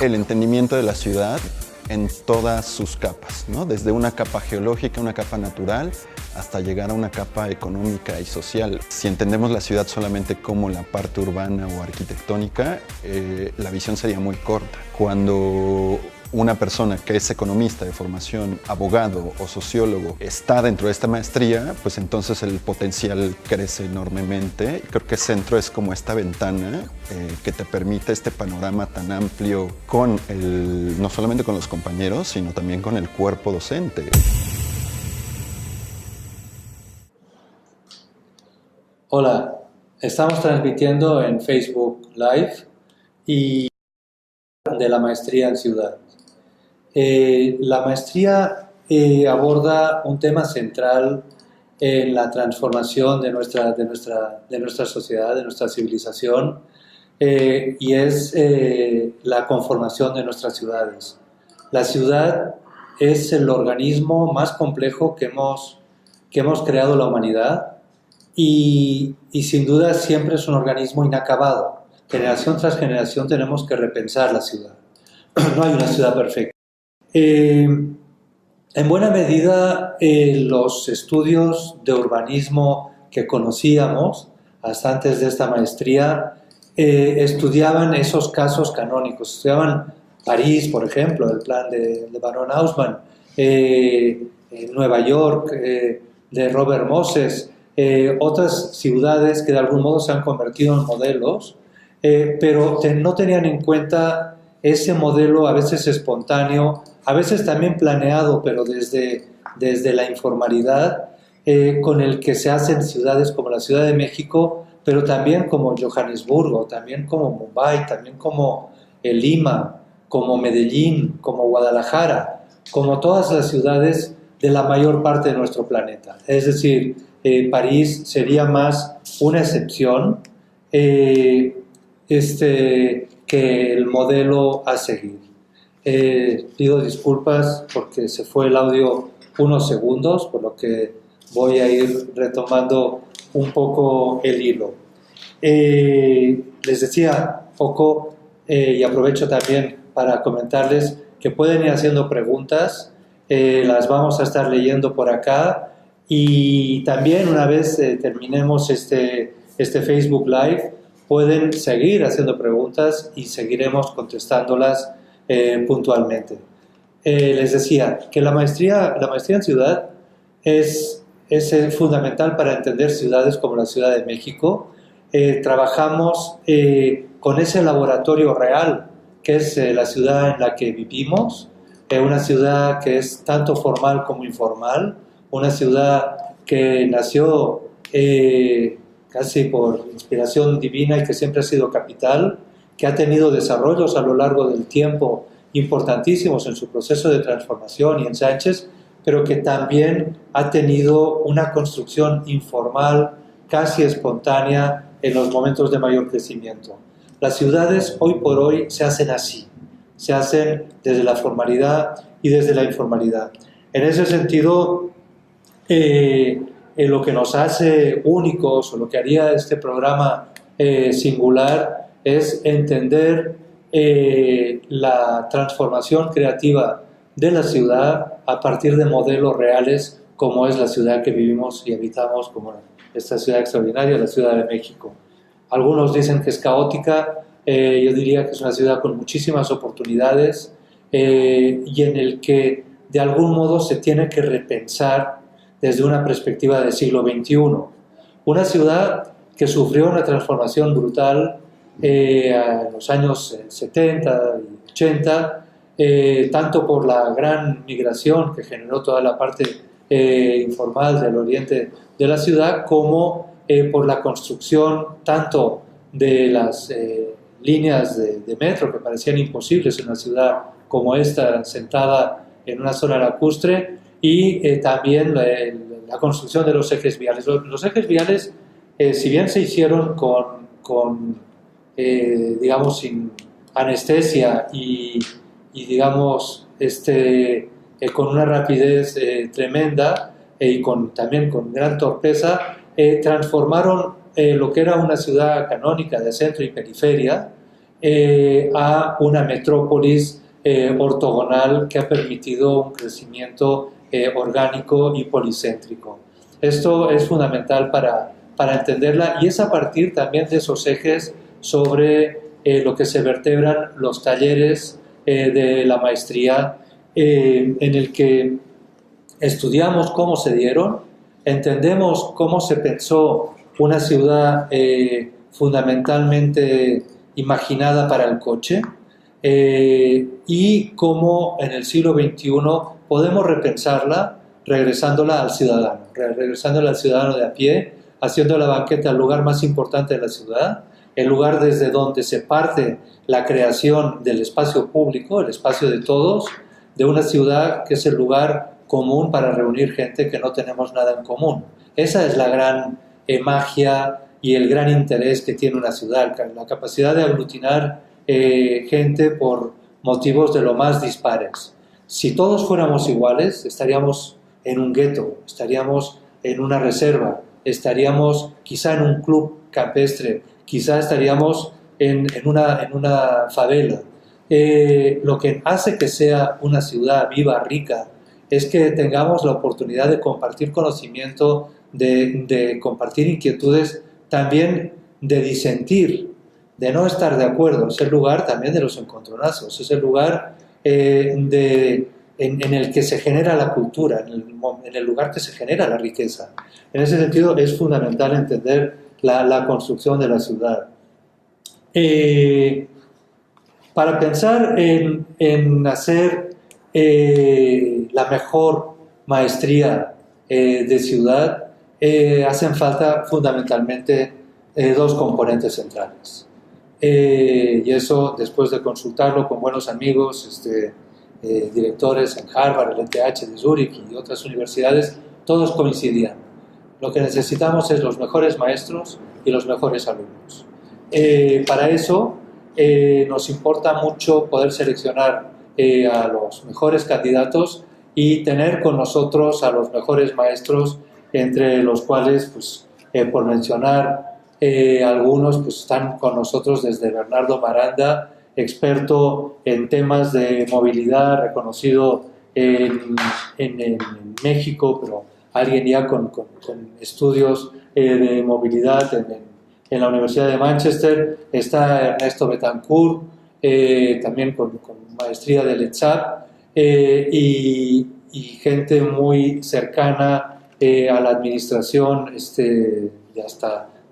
el entendimiento de la ciudad en todas sus capas, ¿no? Desde una capa geológica, una capa natural, hasta llegar a una capa económica y social. Si entendemos la ciudad solamente como la parte urbana o arquitectónica, la visión sería muy corta. Cuando una persona que es economista de formación, abogado o sociólogo, está dentro de esta maestría, pues entonces el potencial crece enormemente. Creo que Centro es como esta ventana que te permite este panorama tan amplio con no solamente con los compañeros, sino también con el cuerpo docente. Hola, estamos transmitiendo en Facebook Live y de la maestría en ciudad. La maestría aborda un tema central en la transformación de nuestra sociedad, de nuestra civilización, y es la conformación de nuestras ciudades. La ciudad es el organismo más complejo que hemos creado la humanidad y sin duda siempre es un organismo inacabado. Generación tras generación tenemos que repensar la ciudad. No hay una ciudad perfecta. En buena medida, los estudios de urbanismo que conocíamos hasta antes de esta maestría estudiaban esos casos canónicos. Estudiaban París, por ejemplo, el plan de Baron Haussmann, Nueva York, de Robert Moses, otras ciudades que de algún modo se han convertido en modelos, pero no tenían en cuenta ese modelo a veces espontáneo, a veces también planeado, pero desde la informalidad, con el que se hacen ciudades como la Ciudad de México, pero también como Johannesburgo, también como Mumbai, también como Lima, como Medellín, como Guadalajara, como todas las ciudades de la mayor parte de nuestro planeta. Es decir, París sería más una excepción que el modelo a seguir. Pido disculpas porque se fue el audio unos segundos, por lo que voy a ir retomando un poco el hilo. Les decía poco y aprovecho también para comentarles que pueden ir haciendo preguntas, las vamos a estar leyendo por acá y también una vez terminemos este Facebook Live, pueden seguir haciendo preguntas y seguiremos contestándolas puntualmente. Les decía que la maestría en ciudad es fundamental para entender ciudades como la Ciudad de México. Trabajamos con ese laboratorio real que es la ciudad en la que vivimos, una ciudad que es tanto formal como informal, una ciudad que nació casi por inspiración divina y que siempre ha sido capital, que ha tenido desarrollos a lo largo del tiempo importantísimos en su proceso de transformación y ensanches, pero que también ha tenido una construcción informal, casi espontánea, en los momentos de mayor crecimiento. Las ciudades hoy por hoy se hacen así, se hacen desde la formalidad y desde la informalidad. En ese sentido, lo que nos hace únicos o lo que haría este programa singular es entender la transformación creativa de la ciudad a partir de modelos reales como es la ciudad que vivimos y habitamos, como esta ciudad extraordinaria, la Ciudad de México. Algunos dicen que es caótica, yo diría que es una ciudad con muchísimas oportunidades y en el que de algún modo se tiene que repensar desde una perspectiva del siglo XXI. Una ciudad que sufrió una transformación brutal en los años 70 y 80, tanto por la gran migración que generó toda la parte informal del oriente de la ciudad, como por la construcción tanto de las líneas de metro que parecían imposibles en una ciudad como esta, sentada en una zona lacustre, y también la construcción de los ejes viales. Los ejes viales, si bien se hicieron digamos, sin anestesia y digamos, con una rapidez tremenda y también con gran torpeza, transformaron lo que era una ciudad canónica de centro y periferia a una metrópolis ortogonal que ha permitido un crecimiento orgánico y policéntrico. Esto es fundamental para entenderla, y es a partir también de esos ejes sobre lo que se vertebran los talleres de la maestría, en el que estudiamos cómo se dieron, entendemos cómo se pensó una ciudad fundamentalmente imaginada para el coche, y cómo en el siglo XXI podemos repensarla regresándola al ciudadano de a pie, haciendo la banqueta el lugar más importante de la ciudad, el lugar desde donde se parte la creación del espacio público, el espacio de todos, de una ciudad que es el lugar común para reunir gente que no tenemos nada en común. Esa es la gran magia y el gran interés que tiene una ciudad, la capacidad de aglutinar gente por motivos de lo más dispares. Si todos fuéramos iguales, estaríamos en un gueto, estaríamos en una reserva, estaríamos quizá en un club campestre, quizá estaríamos en una favela. Lo que hace que sea una ciudad viva, rica, es que tengamos la oportunidad de compartir conocimiento, de compartir inquietudes, también de disentir, de no estar de acuerdo. Es el lugar también de los encontronazos, es el lugar en el que se genera la cultura, en el lugar que se genera la riqueza. En ese sentido es fundamental entender la construcción de la ciudad. Para pensar en hacer la mejor maestría de ciudad, hacen falta fundamentalmente dos componentes centrales. Y eso, después de consultarlo con buenos amigos, directores en Harvard, el ETH de Zúrich y otras universidades, todos coincidían. Lo que necesitamos es los mejores maestros y los mejores alumnos. Para eso nos importa mucho poder seleccionar a los mejores candidatos y tener con nosotros a los mejores maestros, entre los cuales, pues, por mencionar algunos, pues están con nosotros desde Bernardo Maranda, experto en temas de movilidad, reconocido en México, pero alguien ya con estudios de movilidad en la Universidad de Manchester. Está Ernesto Betancourt, también con maestría del ETSAP, y gente muy cercana a la administración de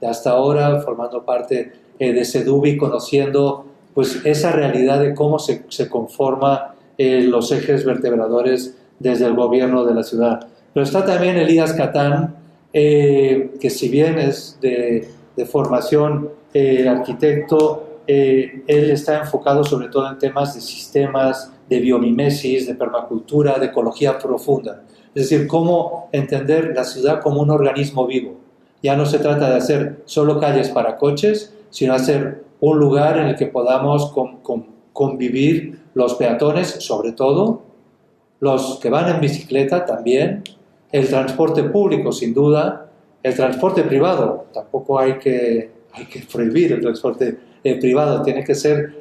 hasta ahora, formando parte de CEDUBI, conociendo pues esa realidad de cómo se conforma los ejes vertebradores desde el gobierno de la ciudad. Pero está también Elías Catán, que si bien es de formación arquitecto, él está enfocado sobre todo en temas de sistemas, de biomimesis, de permacultura, de ecología profunda. Es decir, cómo entender la ciudad como un organismo vivo. Ya no se trata de hacer solo calles para coches, sino hacer un lugar en el que podamos convivir los peatones, sobre todo, los que van en bicicleta también, el transporte público, sin duda, el transporte privado. Tampoco hay que prohibir el transporte privado.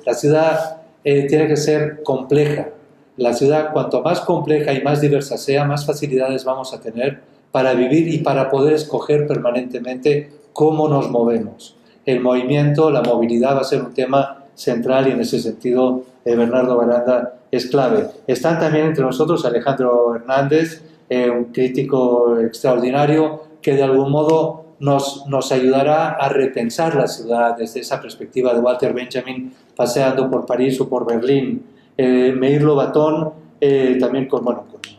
La ciudad tiene que ser compleja. La ciudad, cuanto más compleja y más diversa sea, más facilidades vamos a tener para vivir y para poder escoger permanentemente cómo nos movemos. El movimiento, la movilidad va a ser un tema central, y en ese sentido Bernardo Maranda es clave. Están también entre nosotros Alejandro Hernández, un crítico extraordinario que de algún modo nos ayudará a repensar la ciudad desde esa perspectiva de Walter Benjamin, paseando por París o por Berlín. Meir Lobatón, también con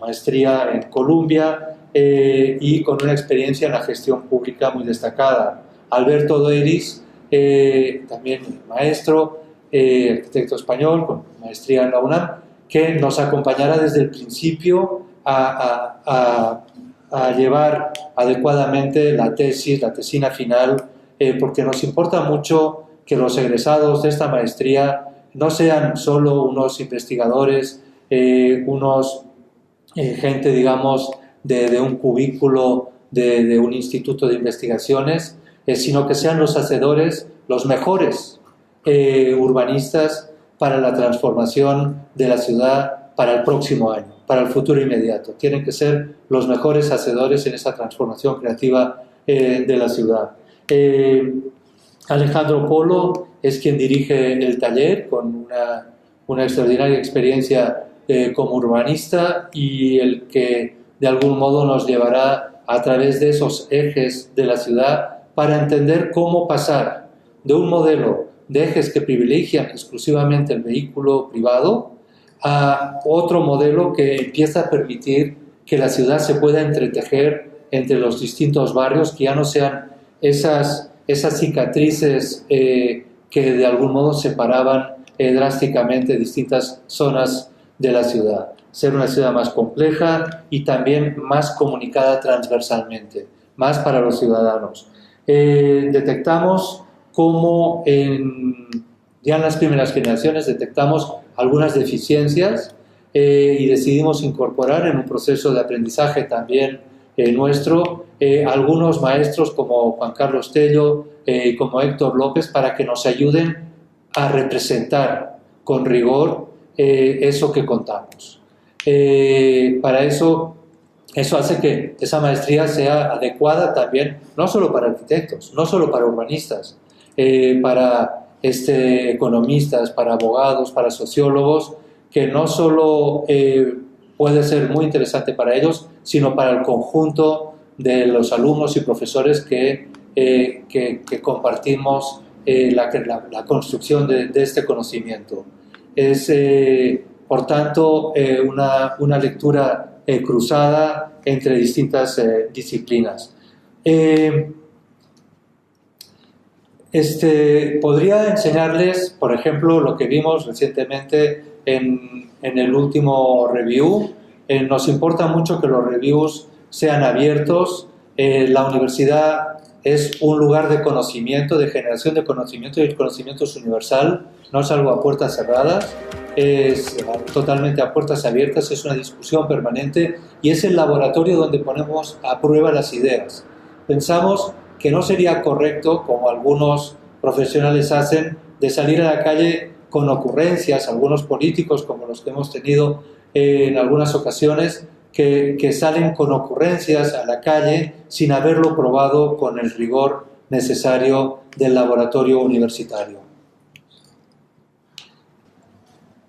maestría en Columbia y con una experiencia en la gestión pública muy destacada. Alberto Doiris, también maestro, arquitecto español con maestría en la UNAM, que nos acompañará desde el principio a llevar adecuadamente la tesina final, porque nos importa mucho que los egresados de esta maestría no sean solo unos investigadores, gente, digamos, de un cubículo de un instituto de investigaciones, sino que sean los hacedores, los mejores urbanistas para la transformación de la ciudad para el próximo año, para el futuro inmediato. Tienen que ser los mejores hacedores en esa transformación creativa de la ciudad. Alejandro Polo es quien dirige el taller con una extraordinaria experiencia como urbanista y el que de algún modo nos llevará a través de esos ejes de la ciudad para entender cómo pasar de un modelo de ejes que privilegian exclusivamente el vehículo privado a otro modelo que empieza a permitir que la ciudad se pueda entretejer entre los distintos barrios, que ya no sean esas cicatrices que de algún modo separaban drásticamente distintas zonas de la ciudad. Ser una ciudad más compleja y también más comunicada transversalmente, más para los ciudadanos. Detectamos cómo ya en las primeras generaciones detectamos algunas deficiencias y decidimos incorporar en un proceso de aprendizaje también nuestro algunos maestros como Juan Carlos Tello y como Héctor López para que nos ayuden a representar con rigor eso que contamos. Para eso hace que esa maestría sea adecuada también, no solo para arquitectos, no solo para urbanistas, para economistas, para abogados, para sociólogos, que no solo puede ser muy interesante para ellos, sino para el conjunto de los alumnos y profesores que compartimos la construcción de este conocimiento. Es, por tanto, una lectura cruzada entre distintas disciplinas. Podría enseñarles, por ejemplo, lo que vimos recientemente en el último review. Nos importa mucho que los reviews sean abiertos. La universidad es un lugar de conocimiento, de generación de conocimiento, y el conocimiento es universal, no es algo a puertas cerradas, es totalmente a puertas abiertas, es una discusión permanente y es el laboratorio donde ponemos a prueba las ideas. Pensamos que no sería correcto, como algunos profesionales hacen, de salir a la calle con ocurrencias, algunos políticos como los que hemos tenido en algunas ocasiones, que salen con ocurrencias a la calle sin haberlo probado con el rigor necesario del laboratorio universitario.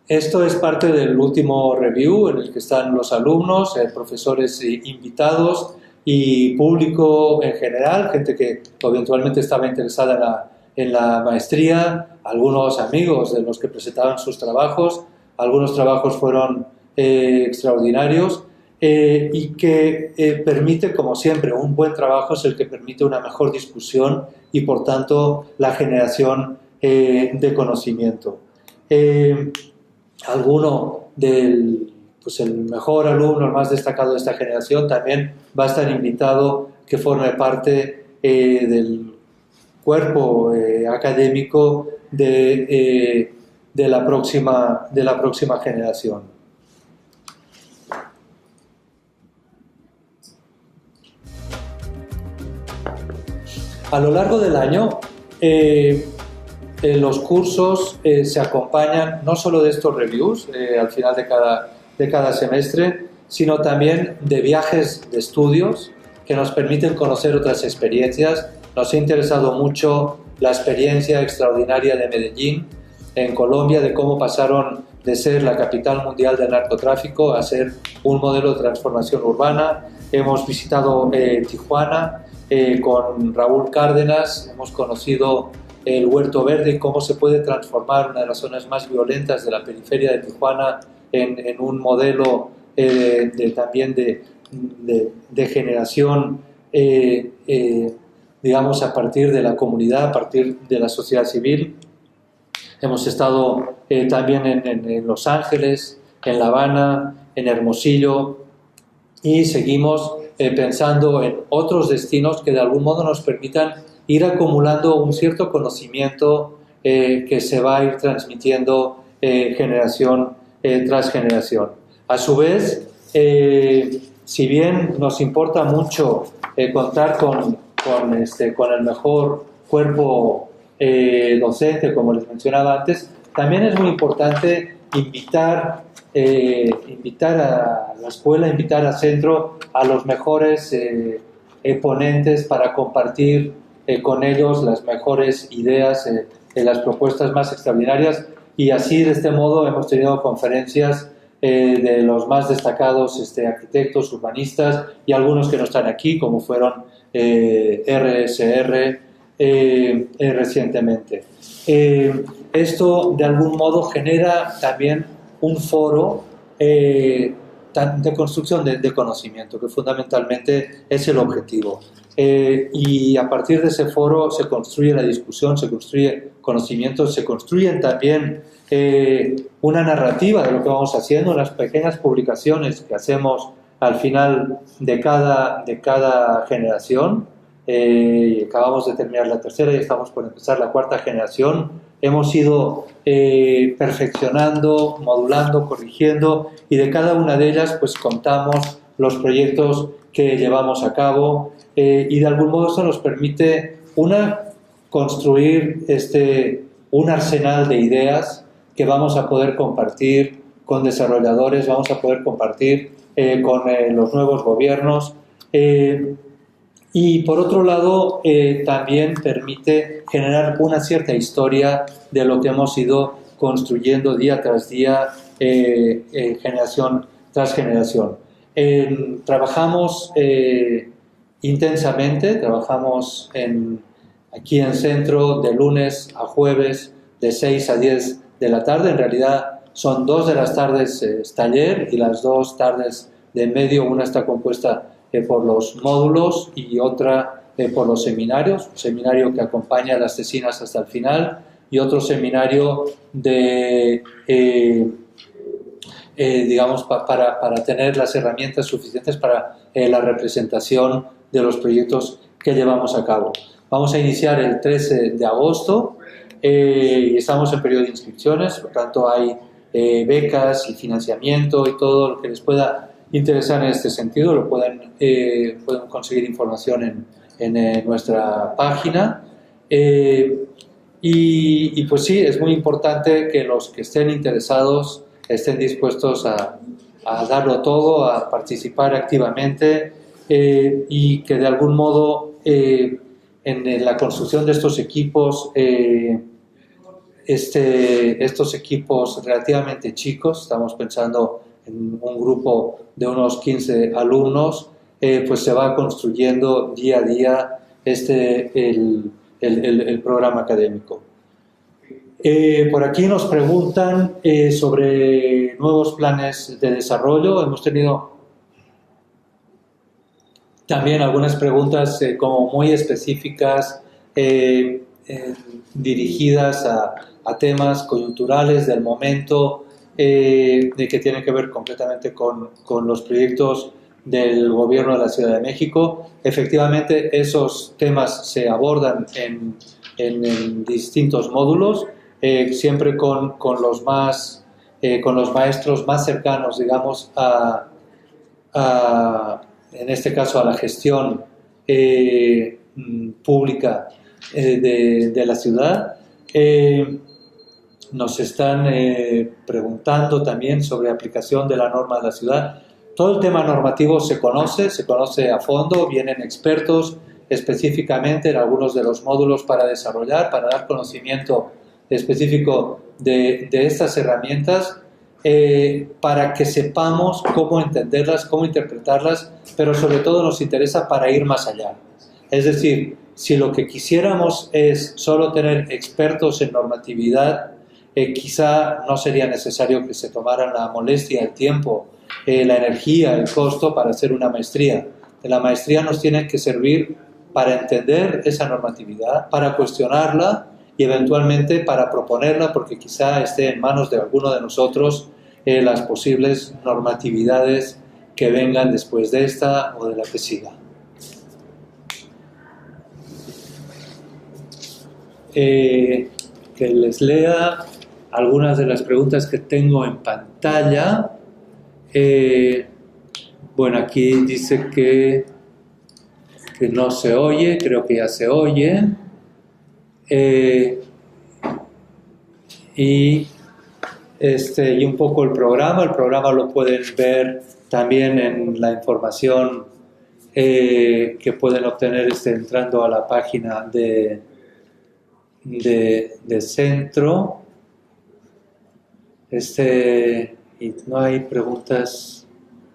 Esto es parte del último review en el que están los alumnos, profesores invitados y público en general, gente que eventualmente estaba interesada en la maestría, algunos amigos de los que presentaban sus trabajos. Algunos trabajos fueron extraordinarios y que permite, como siempre, un buen trabajo es el que permite una mejor discusión y, por tanto, la generación de conocimiento. Alguno el mejor alumno, el más destacado de esta generación, también va a estar invitado que forme parte del cuerpo académico de la próxima generación. A lo largo del año, los cursos se acompañan no solo de estos reviews al final de cada semestre, sino también de viajes de estudios que nos permiten conocer otras experiencias. Nos ha interesado mucho la experiencia extraordinaria de Medellín en Colombia, de cómo pasaron de ser la capital mundial del narcotráfico a ser un modelo de transformación urbana. Hemos visitado Tijuana con Raúl Cárdenas, hemos conocido el Huerto Verde y cómo se puede transformar una de las zonas más violentas de la periferia de Tijuana en un modelo también de generación, digamos, a partir de la comunidad, a partir de la sociedad civil. Hemos estado también en Los Ángeles, en La Habana, en Hermosillo, y seguimos pensando en otros destinos que de algún modo nos permitan ir acumulando un cierto conocimiento que se va a ir transmitiendo generación tras generación. A su vez, si bien nos importa mucho contar con el mejor cuerpo docente, como les mencionaba antes, también es muy importante invitar a la escuela, invitar al centro a los mejores ponentes para compartir con ellos las mejores ideas, las propuestas más extraordinarias, y así de este modo hemos tenido conferencias de los más destacados arquitectos, urbanistas y algunos que no están aquí, como fueron RSR recientemente. Esto de algún modo genera también un foro de construcción de conocimiento, que fundamentalmente es el objetivo. Y a partir de ese foro se construye la discusión, se construye conocimiento, se construyen también una narrativa de lo que vamos haciendo, las pequeñas publicaciones que hacemos al final de cada generación. Acabamos de terminar la tercera y estamos por empezar la cuarta generación. Hemos ido perfeccionando, modulando, corrigiendo, y de cada una de ellas pues contamos los proyectos que llevamos a cabo, y de algún modo eso nos permite construir un arsenal de ideas que vamos a poder compartir con desarrolladores, vamos a poder compartir con los nuevos gobiernos, y por otro lado también permite generar una cierta historia de lo que hemos ido construyendo día tras día, generación tras generación. Trabajamos intensamente, trabajamos aquí en Centro de lunes a jueves de 6 a 10 de la tarde. En realidad son 2 de las tardes taller, y las 2 tardes de en medio, una está compuesta por los módulos y otra por los seminarios, un seminario que acompaña a las tesinas hasta el final y otro seminario digamos, para tener las herramientas suficientes para la representación de los proyectos que llevamos a cabo. Vamos a iniciar el 13 de agosto y estamos en periodo de inscripciones, por tanto hay becas y financiamiento y todo lo que les pueda interesar en este sentido. Lo pueden conseguir información en nuestra página. Y pues sí, es muy importante que los que estén interesados estén dispuestos a darlo todo, a participar activamente, y que de algún modo en la construcción de estos equipos, estos equipos relativamente chicos, estamos pensando en un grupo de unos 15 alumnos, pues se va construyendo día a día el programa académico. Por aquí nos preguntan sobre nuevos planes de desarrollo. Hemos tenido también algunas preguntas como muy específicas, dirigidas a temas coyunturales del momento, de que tienen que ver completamente con los proyectos del Gobierno de la Ciudad de México. Efectivamente, esos temas se abordan en distintos módulos, siempre con los maestros más cercanos, digamos, en este caso a la gestión pública de la ciudad. Nos están preguntando también sobre aplicación de la norma de la ciudad. Todo el tema normativo se conoce a fondo, vienen expertos específicamente en algunos de los módulos para desarrollar, para dar conocimiento específico de estas herramientas, para que sepamos cómo entenderlas, cómo interpretarlas, pero sobre todo nos interesa para ir más allá. Es decir, si lo que quisiéramos es solo tener expertos en normatividad, quizá no sería necesario que se tomaran la molestia, el tiempo, la energía, el costo para hacer una maestría. La maestría nos tiene que servir para entender esa normatividad, para cuestionarla y eventualmente para proponerla, porque quizá esté en manos de alguno de nosotros las posibles normatividades que vengan después de esta o de la que siga. Que les lea algunas de las preguntas que tengo en pantalla. Bueno, aquí dice que no se oye, creo que ya se oye. y un poco el programa. El programa lo pueden ver también en la información que pueden obtener entrando a la página de centro. Y no hay preguntas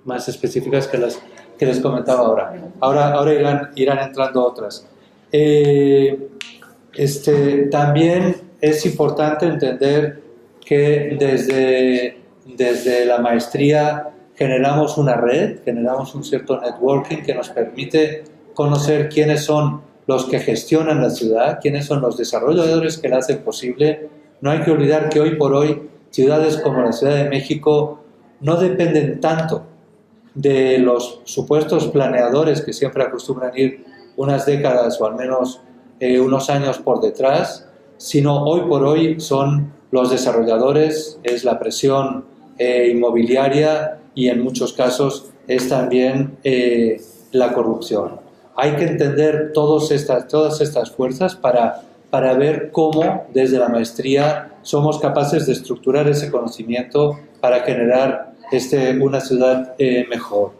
más específicas que las que les comentaba ahora. Ahora irán entrando otras. También es importante entender que desde la maestría generamos una red, generamos un cierto networking que nos permite conocer quiénes son los que gestionan la ciudad, quiénes son los desarrolladores que la hacen posible. No hay que olvidar que hoy por hoy ciudades como la Ciudad de México no dependen tanto de los supuestos planeadores que siempre acostumbran ir unas décadas o al menos unos años por detrás, sino hoy por hoy son los desarrolladores, es la presión inmobiliaria y en muchos casos es también la corrupción. Hay que entender todas estas fuerzas para ver cómo desde la maestría somos capaces de estructurar ese conocimiento para generar una ciudad mejor.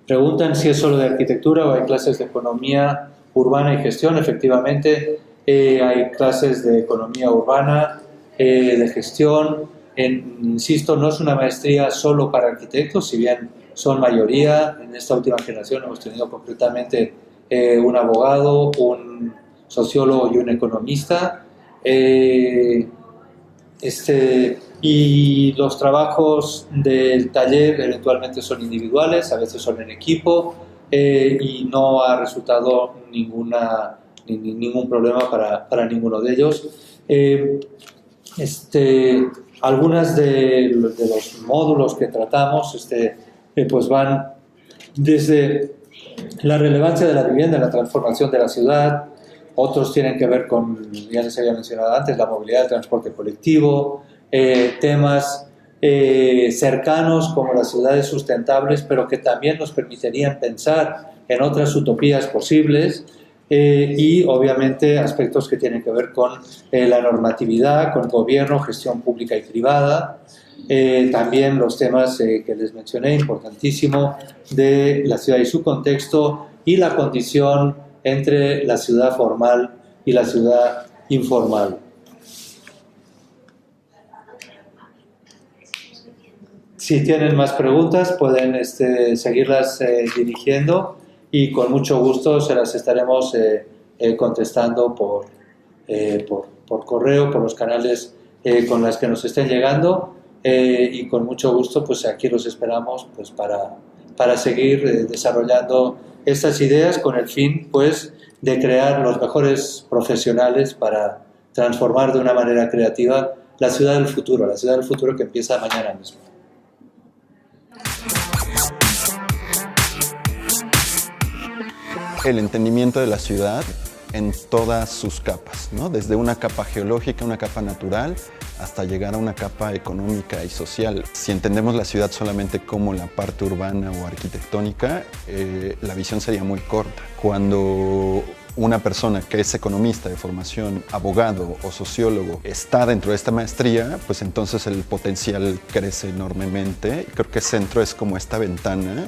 Preguntan si es solo de arquitectura o hay clases de economía urbana y gestión. Efectivamente, hay clases de economía urbana, de gestión. Insisto, no es una maestría solo para arquitectos, si bien son mayoría. En esta última generación hemos tenido concretamente un abogado, un sociólogo y un economista. Y los trabajos del taller eventualmente son individuales, a veces son en equipo, y no ha resultado ningún problema para ninguno de ellos. Algunas de los módulos que tratamos pues van desde la relevancia de la vivienda en la transformación de la ciudad. Otros tienen que ver con, ya les había mencionado antes, la movilidad, el transporte colectivo, temas cercanos como las ciudades sustentables, pero que también nos permitirían pensar en otras utopías posibles, y obviamente aspectos que tienen que ver con la normatividad, con gobierno, gestión pública y privada. También los temas que les mencioné, importantísimo, de la ciudad y su contexto y la condición entre la ciudad formal y la ciudad informal. Si tienen más preguntas, pueden seguirlas dirigiendo y con mucho gusto se las estaremos contestando por correo, por los canales con los que nos estén llegando, y con mucho gusto pues aquí los esperamos pues para seguir desarrollando estas ideas con el fin pues de crear los mejores profesionales para transformar de una manera creativa la ciudad del futuro que empieza mañana mismo. El entendimiento de la ciudad en todas sus capas, ¿no? Desde una capa geológica, una capa natural, hasta llegar a una capa económica y social. Si entendemos la ciudad solamente como la parte urbana o arquitectónica, la visión sería muy corta. Cuando una persona que es economista de formación, abogado o sociólogo, está dentro de esta maestría, pues entonces el potencial crece enormemente. Creo que Centro es como esta ventana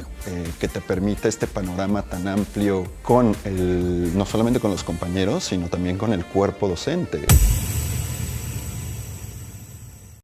que te permite este panorama tan amplio no solamente con los compañeros, sino también con el cuerpo docente.